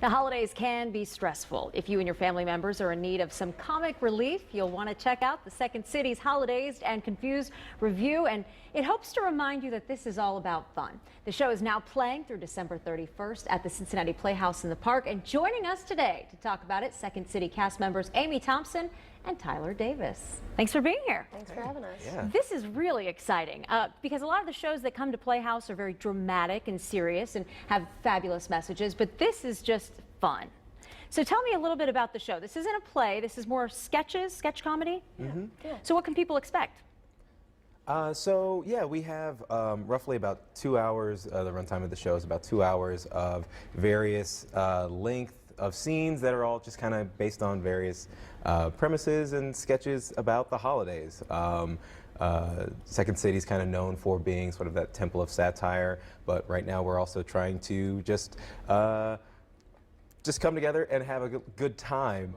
The holidays can be stressful. If you and your family members are in need of some comic relief, you'll want to check out the Second City's Holidazed and Confused review, and it hopes to remind you that this is all about fun. The show is now playing through December 31st at the Cincinnati Playhouse in the Park, and joining us today to talk about it, Second City cast members Amy Thompson and Tyler Davis. Thanks for being here. Thanks for having us. Yeah. This is really exciting because a lot of the shows that come to Playhouse are very dramatic and serious and have fabulous messages, but this is just fun. So tell me a little bit about the show. This isn't a play, this is more sketches, sketch comedy? Mm-hmm. Yeah. So what can people expect? We have roughly about 2 hours. The runtime of the show is about 2 hours of various length of scenes that are all just kind of based on various premises and sketches about the holidays. Second City's kind of known for being sort of that temple of satire, but right now we're also trying to just come together and have a good time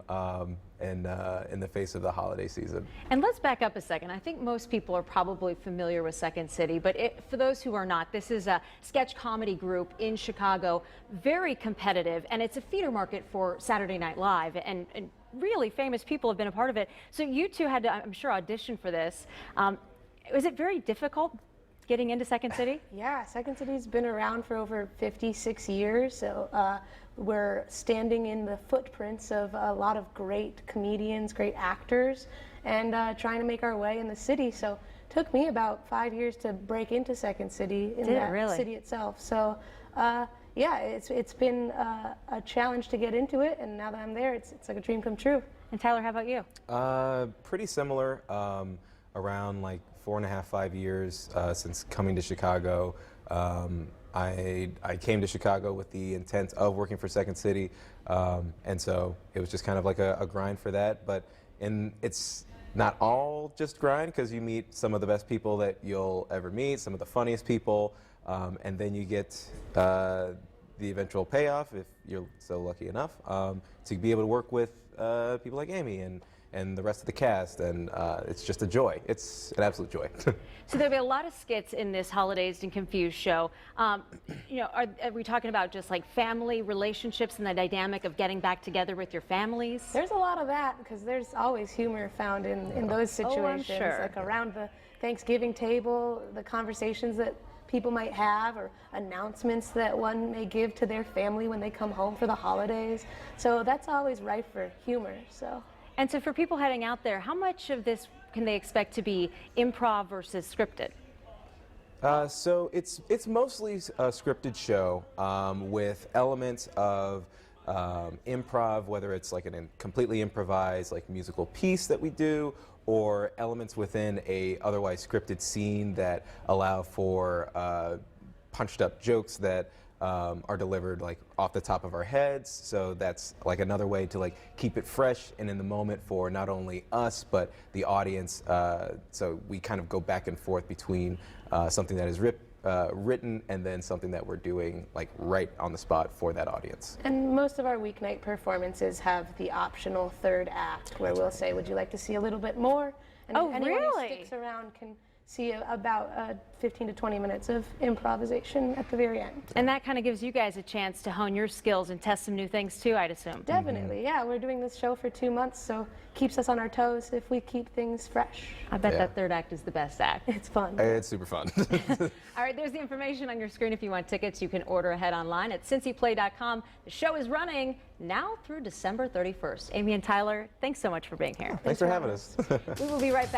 in the face of the holiday season. And let's back up a second. I think most people are probably familiar with Second City, but for those who are not, this is a sketch comedy group in Chicago, very competitive, and it's a feeder market for Saturday Night Live, and really famous people have been a part of it. So you two had to, I'm sure, audition for this. Was it very difficult getting into Second City? Yeah, Second City's been around for over 56 years, so we're standing in the footprints of a lot of great comedians, great actors, and trying to make our way in the city. So it took me about 5 years to break into Second City in that city itself. So yeah, it's been a challenge to get into it, and now that I'm there, it's like a dream come true. And Tyler, how about you? Pretty similar. Around like 4.5, 5 years since coming to Chicago. I came to Chicago with the intent of working for Second City, and so it was just kind of like a grind for that. But it's not all just grind, because you meet some of the best people that you'll ever meet, some of the funniest people, and then you get the eventual payoff, if you're so lucky enough, to be able to work with people like Amy and the rest of the cast, and it's just a joy. It's an absolute joy. So there'll be a lot of skits in this Holidazed and Confused show. You know, are we talking about just like family relationships and the dynamic of getting back together with your families? There's a lot of that, because there's always humor found in those situations. Oh, I'm sure. Like around the Thanksgiving table, the conversations that people might have, or announcements that one may give to their family when they come home for the holidays. So that's always rife for humor. And so for people heading out there, how much of this can they expect to be improv versus scripted? So it's mostly a scripted show with elements of improv, whether it's like a completely improvised like musical piece that we do, or elements within a otherwise scripted scene that allow for punched up jokes that are delivered like off the top of our heads. So that's like another way to like keep it fresh and in the moment for not only us but the audience. So we kind of go back and forth between something that is written and then something that we're doing like right on the spot for that audience. And most of our weeknight performances have the optional third act, where we'll say, would you like to see a little bit more? And anyone who sticks around can see about 15 to 20 minutes of improvisation at the very end. And that kind of gives you guys a chance to hone your skills and test some new things too, I'd assume. Definitely, yeah. We're doing this show for 2 months, so keeps us on our toes if we keep things fresh. I bet that third act is the best act. It's fun. It's super fun. All right, there's the information on your screen. If you want tickets, you can order ahead online at cincyplay.com. The show is running now through December 31st. Amy and Tyler, thanks so much for being here. Thanks for having us. We will be right back.